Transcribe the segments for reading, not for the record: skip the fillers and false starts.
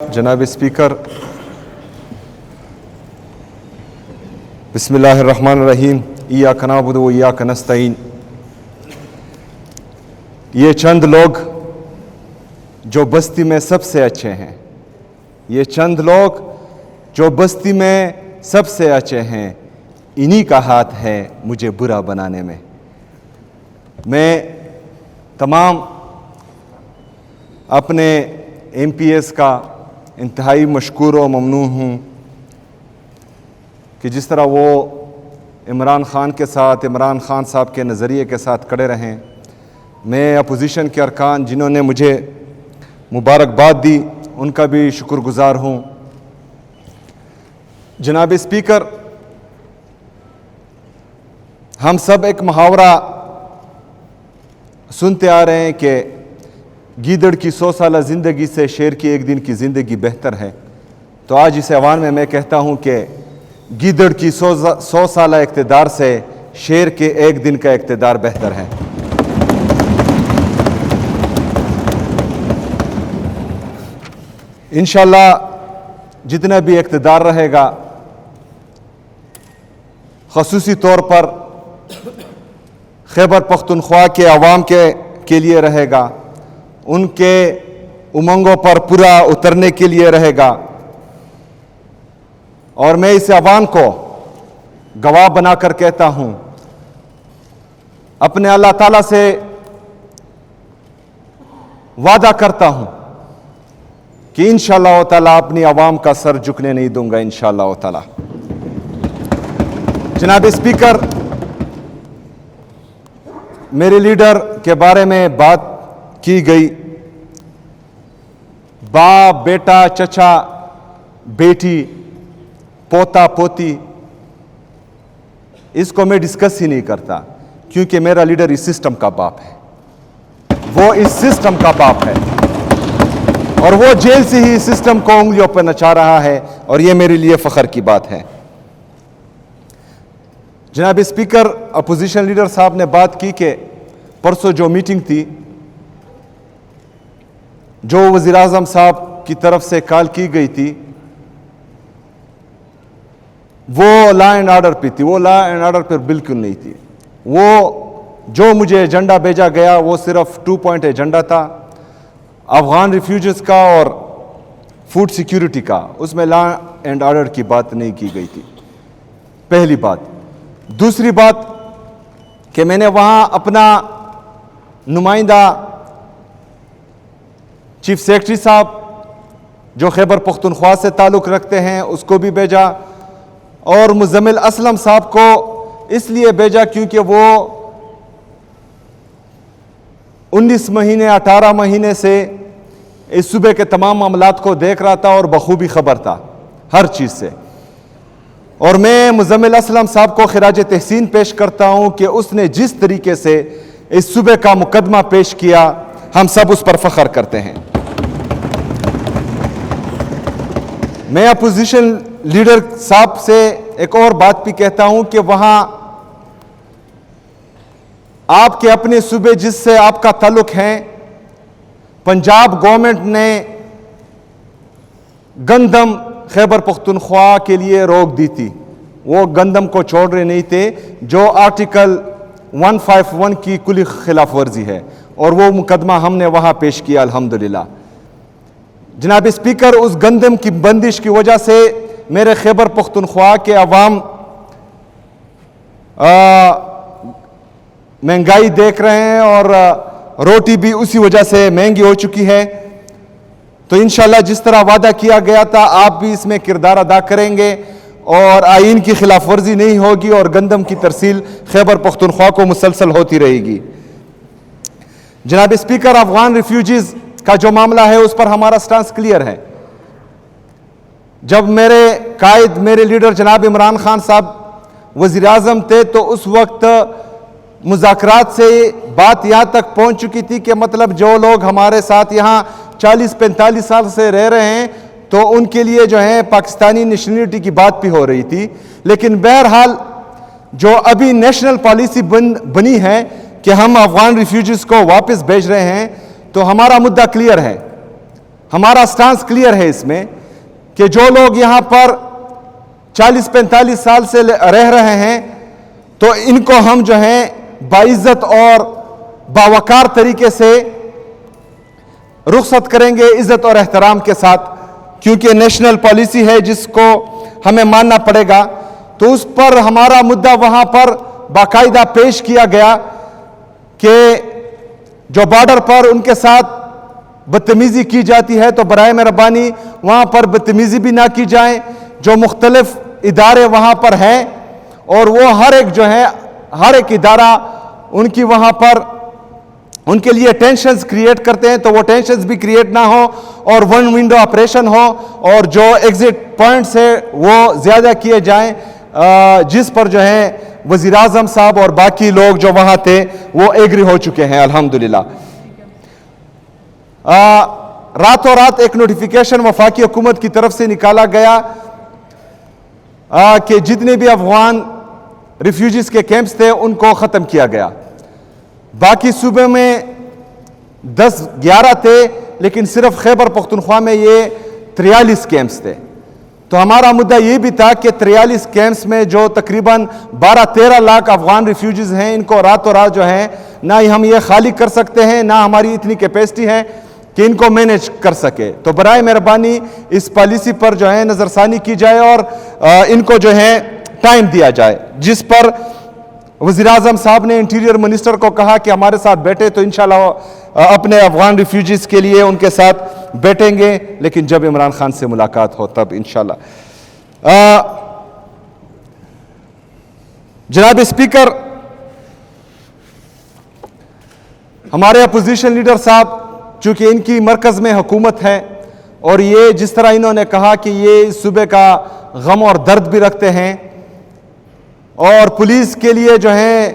جناب اسپیکر، بسم اللہ الرحمن الرحیم، ایاک نعبد و ایاک نستعین۔ یہ چند لوگ جو بستی میں سب سے اچھے ہیں، یہ چند لوگ جو بستی میں سب سے اچھے ہیں، انہی کا ہاتھ ہے مجھے برا بنانے میں۔ میں تمام اپنے ایم پی ایس کا انتہائی مشکور و ممنون ہوں کہ جس طرح وہ عمران خان کے ساتھ، عمران خان صاحب کے نظریے کے ساتھ کھڑے رہیں۔ میں اپوزیشن کے ارکان جنہوں نے مجھے مبارکباد دی، ان کا بھی شکر گزار ہوں۔ جناب اسپیکر، ہم سب ایک محاورہ سنتے آ رہے ہیں کہ گیدڑ کی 100 سالہ زندگی سے شیر کی ایک دن کی زندگی بہتر ہے۔ تو آج اس ایوان میں کہتا ہوں کہ گیدڑ کی 100 سالہ اقتدار سے شیر کے ایک دن کا اقتدار بہتر ہے۔ انشاءاللہ جتنا بھی اقتدار رہے گا، خصوصی طور پر خیبر پختونخوا کے عوام کے لیے رہے گا، ان کے امنگوں پر پورا اترنے کے لیے رہے گا، اور میں اس عوام کو گواہ بنا کر کہتا ہوں، اپنے اللہ تعالیٰ سے وعدہ کرتا ہوں کہ انشاءاللہ تعالیٰ اپنی عوام کا سر جھکنے نہیں دوں گا انشاءاللہ تعالیٰ۔ جناب اسپیکر، میرے لیڈر کے بارے میں بات کی گئی، باپ، بیٹا، چچا، بیٹی، پوتا، پوتی، اس کو میں ڈسکس ہی نہیں کرتا، کیونکہ میرا لیڈر اس سسٹم کا باپ ہے، وہ اس سسٹم کا باپ ہے، اور وہ جیل سے ہی سسٹم کو انگلیوں پر نچا رہا ہے، اور یہ میرے لیے فخر کی بات ہے۔ جناب اسپیکر، اپوزیشن لیڈر صاحب نے بات کی کہ پرسوں جو میٹنگ تھی، جو وزیر اعظم صاحب کی طرف سے کال کی گئی تھی، وہ لا اینڈ آرڈر پہ تھی، وہ لا اینڈ آرڈر پر بالکل نہیں تھی۔ وہ جو مجھے ایجنڈا بھیجا گیا وہ صرف 2 پوائنٹ ایجنڈا تھا، افغان ریفیوجیز کا اور فوڈ سیکیورٹی کا، اس میں لا اینڈ آرڈر کی بات نہیں کی گئی تھی، پہلی بات۔ دوسری بات کہ میں نے وہاں اپنا نمائندہ چیف سیکرٹری صاحب جو خیبر پختونخوا سے تعلق رکھتے ہیں اس کو بھی بھیجا، اور مزمل اسلم صاحب کو اس لیے بھیجا کیونکہ وہ 19 مہینے 18 مہینے سے اس صوبے کے تمام معاملات کو دیکھ رہا تھا اور بخوبی خبر تھا ہر چیز سے، اور میں مزمل اسلم صاحب کو خراج تحسین پیش کرتا ہوں کہ اس نے جس طریقے سے اس صوبے کا مقدمہ پیش کیا، ہم سب اس پر فخر کرتے ہیں۔ میں اپوزیشن لیڈر صاحب سے ایک اور بات بھی کہتا ہوں کہ وہاں آپ کے اپنے صوبے جس سے آپ کا تعلق ہے، پنجاب گورنمنٹ نے گندم خیبر پختونخوا کے لیے روک دی تھی، وہ گندم کو چھوڑ رہے نہیں تھے، جو آرٹیکل 151 کی کلی خلاف ورزی ہے، اور وہ مقدمہ ہم نے وہاں پیش کیا الحمدللہ۔ جناب اسپیکر، اس گندم کی بندش کی وجہ سے میرے خیبر پختونخوا کے عوام مہنگائی دیکھ رہے ہیں، اور روٹی بھی اسی وجہ سے مہنگی ہو چکی ہے۔ تو انشاءاللہ جس طرح وعدہ کیا گیا تھا، آپ بھی اس میں کردار ادا کریں گے، اور آئین کی خلاف ورزی نہیں ہوگی، اور گندم کی ترسیل خیبر پختونخوا کو مسلسل ہوتی رہے گی۔ جناب اسپیکر، افغان ریفیوجیز کا جو معاملہ ہے اس پر ہمارا سٹانس کلیئر ہے۔ جب میرے قائد، میرے لیڈر جناب عمران خان صاحب وزیر اعظم تھے، تو اس وقت مذاکرات سے بات یہاں تک پہنچ چکی تھی کہ مطلب جو لوگ ہمارے ساتھ یہاں 40-45 سال سے رہ رہے ہیں، تو ان کے لیے جو ہے پاکستانی نیشنلٹی کی بات بھی ہو رہی تھی۔ لیکن بہرحال جو ابھی نیشنل پالیسی بنی ہے کہ ہم افغان ریفیوجیز کو واپس بھیج رہے ہیں، تو ہمارا مدعا کلیئر ہے۔ ہمارا سٹانس کلیئر ہے اس میں کہ جو لوگ یہاں پر 40-45 سال سے رہ رہے ہیں تو ان کو ہم جو ہیں باعزت اور باوقار طریقے سے رخصت کریں گے عزت اور احترام کے ساتھ، کیونکہ نیشنل پالیسی ہے جس کو ہمیں ماننا پڑے گا۔ تو اس پر ہمارا مدعا وہاں پر باقاعدہ پیش کیا گیا کہ جو بارڈر پر ان کے ساتھ بدتمیزی کی جاتی ہے تو برائے مہربانی وہاں پر بدتمیزی بھی نہ کی جائیں۔ جو مختلف ادارے وہاں پر ہیں اور وہ ہر ایک جو ہے ہر ایک ادارہ ان کی وہاں پر ان کے لیے ٹینشنز کریٹ کرتے ہیں تو وہ ٹینشنز بھی کریٹ نہ ہو اور ون ونڈو آپریشن ہو اور جو ایگزٹ پوائنٹس ہے وہ زیادہ کیے جائیں، جس پر جو ہے وزیر اعظم صاحب اور باقی لوگ جو وہاں تھے وہ ایگری ہو چکے ہیں الحمدللہ۔ راتوں رات ایک نوٹیفیکیشن وفاقی حکومت کی طرف سے نکالا گیا کہ جتنے بھی افغان ریفیوجیز کے کیمپس تھے ان کو ختم کیا گیا۔ باقی صوبے میں 10-11 تھے لیکن صرف خیبر پختونخوا میں یہ 43 کیمپس تھے۔ تو ہمارا مدعا یہ بھی تھا کہ 43 کیمپس میں جو تقریباً 12-13 لاکھ افغان ریفیوجیز ہیں ان کو راتوں رات جو ہیں نہ ہی ہم یہ خالی کر سکتے ہیں نہ ہماری اتنی کیپیسٹی ہے کہ ان کو مینیج کر سکے۔ تو برائے مہربانی اس پالیسی پر جو ہے نظر ثانی کی جائے اور ان کو جو ہے ٹائم دیا جائے، جس پر وزیر اعظم صاحب نے انٹیریئر منسٹر کو کہا کہ ہمارے ساتھ بیٹھے تو انشاءاللہ اپنے افغان ریفیوجیز کے لیے ان کے ساتھ بیٹھیں گے، لیکن جب عمران خان سے ملاقات ہو تب انشاءاللہ۔ جناب اسپیکر، ہمارے اپوزیشن لیڈر صاحب چونکہ ان کی مرکز میں حکومت ہے اور یہ جس طرح انہوں نے کہا کہ یہ صوبے کا غم اور درد بھی رکھتے ہیں اور پولیس کے لیے جو ہیں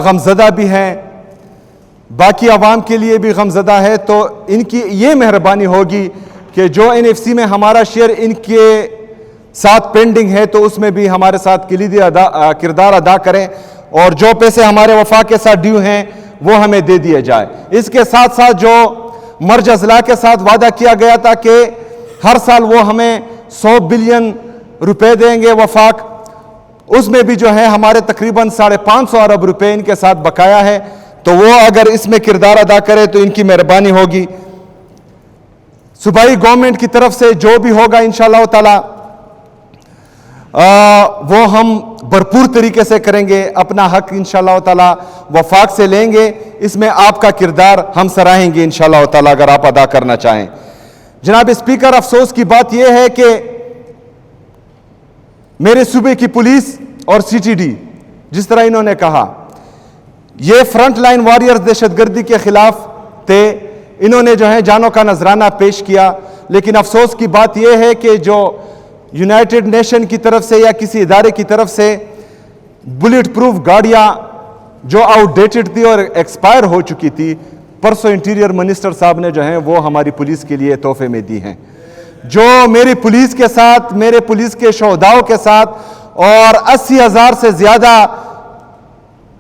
غمزدہ بھی ہیں، باقی عوام کے لیے بھی غمزدہ ہے، تو ان کی یہ مہربانی ہوگی کہ جو NFC میں ہمارا شیئر ان کے ساتھ پینڈنگ ہے تو اس میں بھی ہمارے ساتھ کلیدی کردار ادا کریں اور جو پیسے ہمارے وفاق کے ساتھ ڈیو ہیں وہ ہمیں دے دیے جائے۔ اس کے ساتھ ساتھ جو مرج اضلاع کے ساتھ وعدہ کیا گیا تھا کہ ہر سال وہ ہمیں 100 بلین روپے دیں گے وفاق، اس میں بھی جو ہے ہمارے تقریباً 550 ارب روپے ان کے ساتھ بقایا ہے، تو وہ اگر اس میں کردار ادا کرے تو ان کی مہربانی ہوگی۔ صوبائی گورنمنٹ کی طرف سے جو بھی ہوگا انشاءاللہ تعالی وہ ہم بھرپور طریقے سے کریں گے، اپنا حق انشاءاللہ تعالی وفاق سے لیں گے، اس میں آپ کا کردار ہم سراہیں گے انشاءاللہ تعالی اگر آپ ادا کرنا چاہیں۔ جناب اسپیکر، افسوس کی بات یہ ہے کہ میرے صوبے کی پولیس اور CTD جس طرح انہوں نے کہا یہ فرنٹ لائن وارئرز دہشت گردی کے خلاف تھے، انہوں نے جو ہے جانوں کا نذرانہ پیش کیا، لیکن افسوس کی بات یہ ہے کہ جو یونائٹڈ نیشن کی طرف سے یا کسی ادارے کی طرف سے بلٹ پروف گاڑیاں جو آؤٹ ڈیٹڈ تھی اور ایکسپائر ہو چکی تھی، پرسوں انٹیریئر منسٹر صاحب نے جو ہیں وہ ہماری پولیس کے لیے تحفے میں دی ہیں۔ جو میری پولیس کے ساتھ، میرے پولیس کے شہداؤں کے ساتھ اور 80,000 سے زیادہ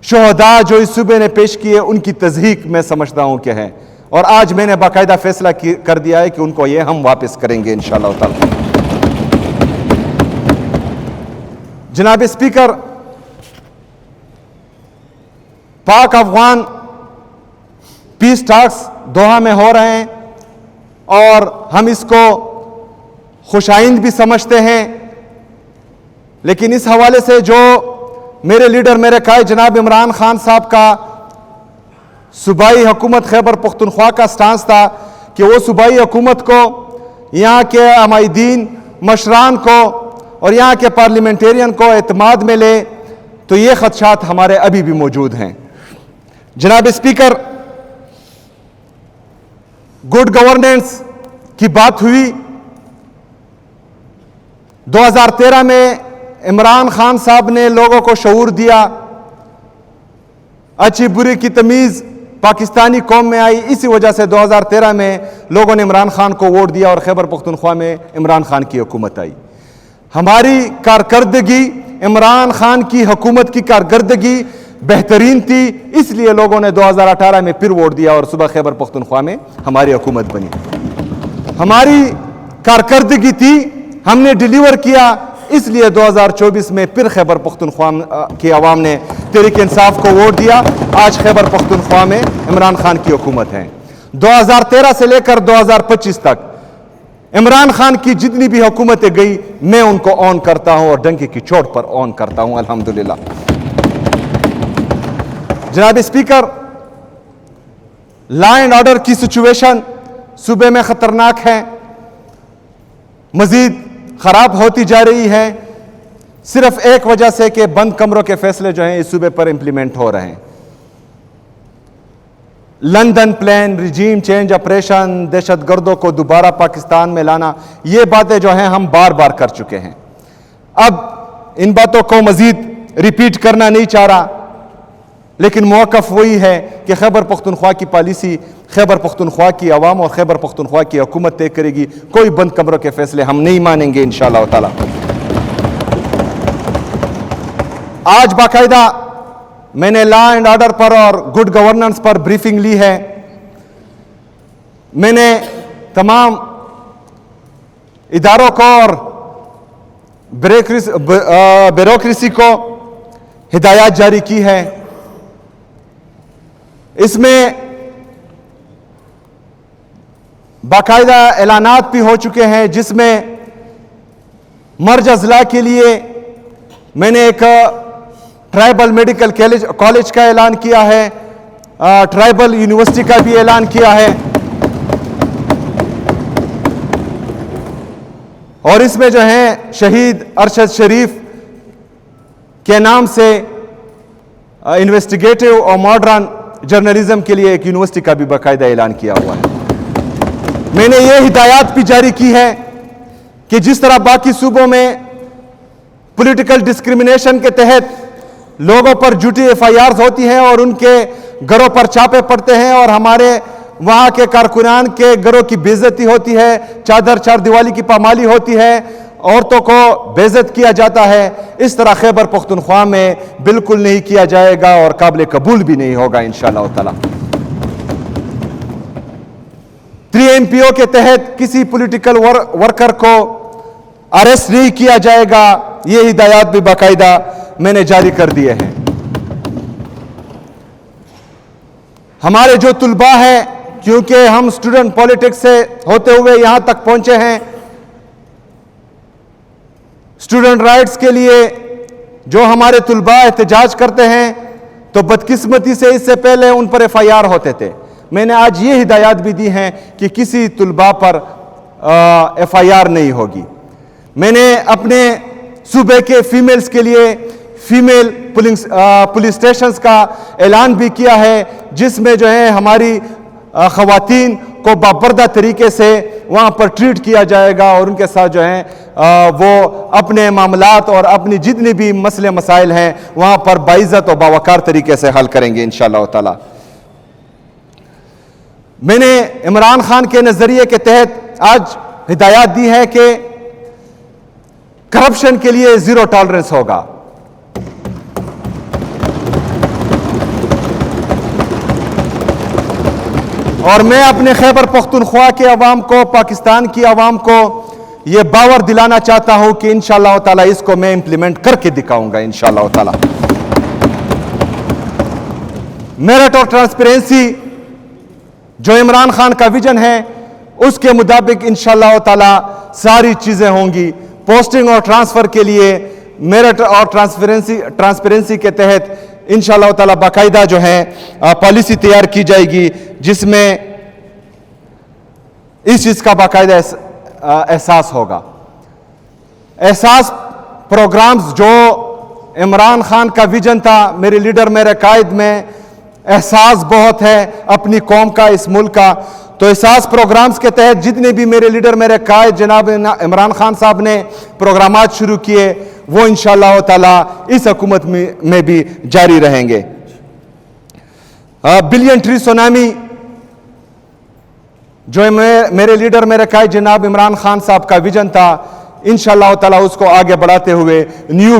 شہداء جو اس صوبے نے پیش کیے ان کی تضحیق میں سمجھتا ہوں کہ ہے، اور آج میں نے باقاعدہ فیصلہ کر دیا ہے کہ ان کو یہ ہم واپس کریں گے انشاءاللہ تعالی۔ جناب اسپیکر، پاک افغان پیس ٹاکس دوحہ میں ہو رہے ہیں اور ہم اس کو خوش آئند بھی سمجھتے ہیں، لیکن اس حوالے سے جو میرے لیڈر میرے قائد جناب عمران خان صاحب کا صوبائی حکومت خیبر پختونخوا کا سٹانس تھا کہ وہ صوبائی حکومت کو، یہاں کے عمائدین مشران کو اور یہاں کے پارلیمنٹیرین کو اعتماد میں لے، تو یہ خدشات ہمارے ابھی بھی موجود ہیں۔ جناب اسپیکر، گڈ گورننس کی بات ہوئی، 2013 میں عمران خان صاحب نے لوگوں کو شعور دیا، اچھی بری کی تمیز پاکستانی قوم میں آئی، اسی وجہ سے 2013 میں لوگوں نے عمران خان کو ووٹ دیا اور خیبر پختونخوا میں عمران خان کی حکومت آئی۔ ہماری کارکردگی، عمران خان کی حکومت کی کارکردگی بہترین تھی، اس لیے لوگوں نے 2018 میں پھر ووٹ دیا اور صبح خیبر پختونخوا میں ہماری حکومت بنی۔ ہماری کارکردگی تھی، ہم نے ڈیلیور کیا، اس لیے 2024 میں پھر خیبر پختونخوا کی عوام نے تحریک انصاف کو ووٹ دیا۔ آج خیبر پختونخوا میں عمران خان کی حکومت ہے۔ 2013 سے لے کر 2025 تک عمران خان کی جتنی بھی حکومتیں گئی میں ان کو آن کرتا ہوں اور ڈنکی کی چوٹ پر آن کرتا ہوں، الحمدللہ۔ جناب اسپیکر، لا اینڈ آرڈر کی سچویشن صوبے میں خطرناک ہے، مزید خراب ہوتی جا رہی ہے، صرف ایک وجہ سے کہ بند کمروں کے فیصلے جو ہیں اس صوبے پر امپلیمنٹ ہو رہے ہیں۔ London plan, regime change operation, دہشت گردوں کو دوبارہ پاکستان میں لانا، یہ باتیں جو ہیں ہم بار بار کر چکے ہیں۔ اب ان باتوں کو مزید ریپیٹ کرنا نہیں چاہ رہا، لیکن موقف وہی ہے کہ خیبر پختونخوا کی پالیسی خیبر پختونخوا کی عوام اور خیبر پختونخوا کی حکومت طے کرے گی۔ کوئی بند کمروں کے فیصلے ہم نہیں مانیں گے انشاءاللہ تعالی۔ آج باقاعدہ میں نے لا اینڈ آرڈر پر اور گڈ گورننس پر بریفنگ لی ہے۔ میں نے تمام اداروں کو اور بیوروکریسی کو ہدایات جاری کی ہے۔ اس میں باقاعدہ اعلانات بھی ہو چکے ہیں، جس میں مرج اضلاع کے لیے میں نے ایک ٹرائبل میڈیکل کالج کا اعلان کیا ہے، ٹرائبل یونیورسٹی کا بھی اعلان کیا ہے، اور اس میں جو ہیں شہید ارشد شریف کے نام سے انویسٹیگیٹو اور ماڈرن جرنلزم کے لیے ایک یونیورسٹی کا بھی باقاعدہ اعلان کیا ہوا ہے۔ میں نے یہ ہدایات بھی جاری کی ہے کہ جس طرح باقی صوبوں میں پولیٹیکل ڈسکریمنیشن کے تحت لوگوں پر جھوٹی ایف آئی آرز ہوتی ہیں اور ان کے گھروں پر چھاپے پڑتے ہیں اور ہمارے وہاں کے کارکنان کے گھروں کی بے عزتی ہوتی ہے، چادر چار دیوالی کی پامالی ہوتی ہے، عورتوں کو بے عزت کیا جاتا ہے، اس طرح خیبر پختونخوا میں بالکل نہیں کیا جائے گا اور قابل قبول بھی نہیں ہوگا انشاءاللہ تعالی۔ 3 MPO کے تحت کسی پولیٹیکل ورکر کو اریسٹ نہیں کیا جائے گا، یہ ہدایات بھی باقاعدہ میں نے جاری کر دیے ہیں۔ ہمارے جو طلباء ہیں، کیونکہ ہم اسٹوڈنٹ پولیٹکس سے ہوتے ہوئے یہاں تک پہنچے ہیں، اسٹوڈنٹ رائٹس کے لیے جو ہمارے طلباء احتجاج کرتے ہیں تو بدقسمتی سے اس سے پہلے ان پر ایف آئی آر ہوتے تھے۔ میں نے آج یہ ہدایات بھی دی ہیں کہ کسی طلباء پر ایف آئی آر نہیں ہوگی۔ میں نے اپنے صوبے کے فیمیلز کے لیے فیمیل پولیس سٹیشنز کا اعلان بھی کیا ہے، جس میں جو ہے ہماری خواتین کو باپردہ طریقے سے وہاں پر ٹریٹ کیا جائے گا اور ان کے ساتھ جو ہیں وہ اپنے معاملات اور اپنی جتنی بھی مسئلے مسائل ہیں وہاں پر باعزت اور باوقار طریقے سے حل کریں گے انشاءاللہ تعالی۔ میں نے عمران خان کے نظریے کے تحت آج ہدایات دی ہے کہ کرپشن کے لیے 0 ٹالرنس ہوگا۔ اور میں اپنے خیبر پختونخوا کے عوام کو، پاکستان کی عوام کو یہ باور دلانا چاہتا ہوں کہ انشاءاللہ تعالی اس کو میں امپلیمنٹ کر کے دکھاؤں گا انشاءاللہ تعالی۔ میرٹ اور ٹرانسپیرنسی جو عمران خان کا ویژن ہے اس کے مطابق انشاءاللہ تعالی ساری چیزیں ہوں گی۔ پوسٹنگ اور ٹرانسفر کے لیے میرٹ اور ٹرانسپیرنسی کے تحت انشاءاللہ تعالی باقاعدہ جو ہے پالیسی تیار کی جائے گی، جس میں اس چیز کا باقاعدہ احساس ہوگا۔ احساس پروگرامز جو عمران خان کا ویژن تھا، میرے لیڈر میرے قائد میں احساس بہت ہے اپنی قوم کا، اس ملک کا، تو احساس پروگرامز کے تحت جتنے بھی میرے لیڈر میرے قائد جناب عمران خان صاحب نے پروگرامات شروع کیے وہ انشاءاللہ تعالی اس حکومت میں بھی جاری رہیں گے۔ بلین ٹری سونامی جو میرے لیڈر میرے قائد جناب عمران خان صاحب کا ویژن تھا، انشاءاللہ تعالی اس کو آگے بڑھاتے ہوئے نیو